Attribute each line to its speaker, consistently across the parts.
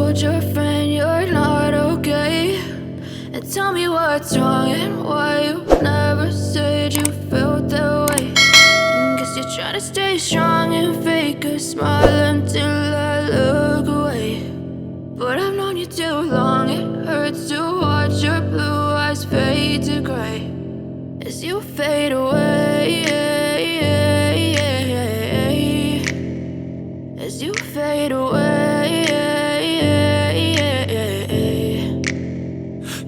Speaker 1: told your friend you're not okay? And tell me what's wrong and why you never said you felt that way. Guess you're trying to stay strong and fake a smile until I look away. But I've known you too long, it hurts to watch your blue eyes fade to gray as you fade away, as you fade away.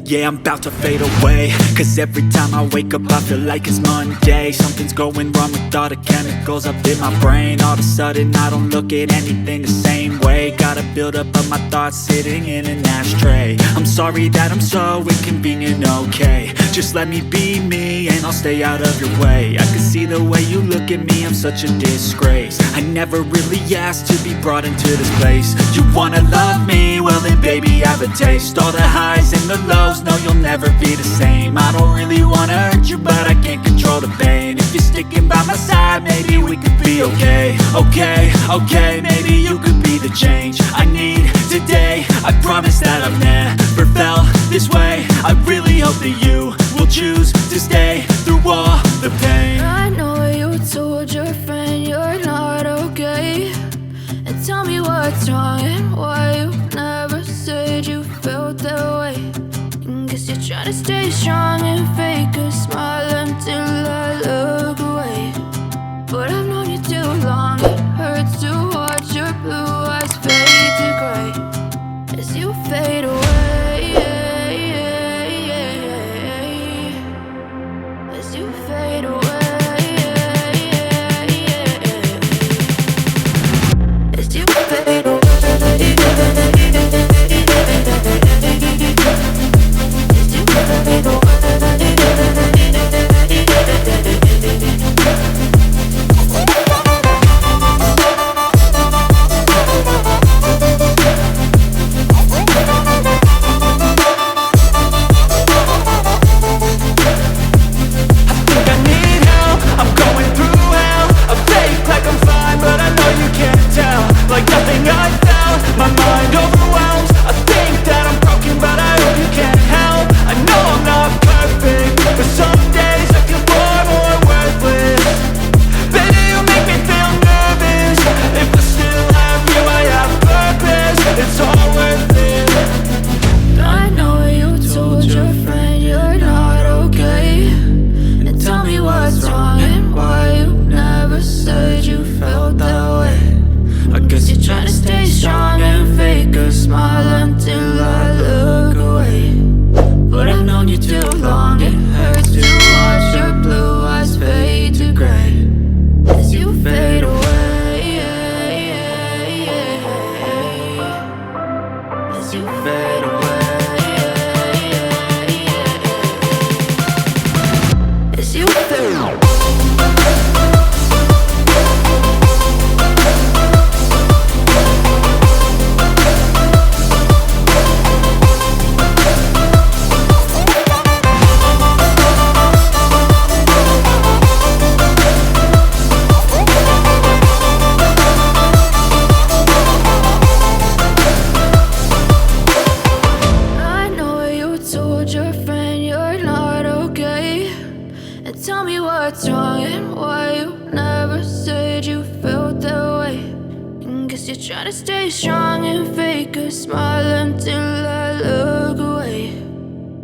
Speaker 2: Yeah, I'm about to fade away, cause every time I wake up I feel like it's Monday. Something's going wrong with all the chemicals up in my brain. All of a sudden I don't look at anything the same way. Got a build up of my thoughts sitting in an ashtray. I'm sorry that I'm so inconvenient, okay? Just let me be me and I'll stay out of your way. I can see the way you look at me, I'm such a disgrace. I never really asked to be brought into this place. You wanna love me? Well then baby have a taste. All the highs and the lows, no you'll never be the same. I don't really wanna hurt you but I can't control the pain. If you're sticking by my side maybe we could be okay. Okay, maybe you could be the change I need today. I promise that I've never felt this way. I really hope that you will choose to stay through all the pain.
Speaker 1: I know you told your friend you're not okay. And tell me what's wrong and why you never said you felt that way. Guess you're trying to stay strong and fake a smile until I look away. But I've known you too long, it hurts to watch your blue eyes fade to gray as you fade away, as you fade away, as you fade away. Try to stay strong and fake a smile until I look away.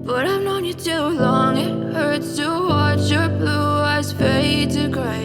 Speaker 1: But I've known you too long, it hurts to watch your blue eyes fade to gray.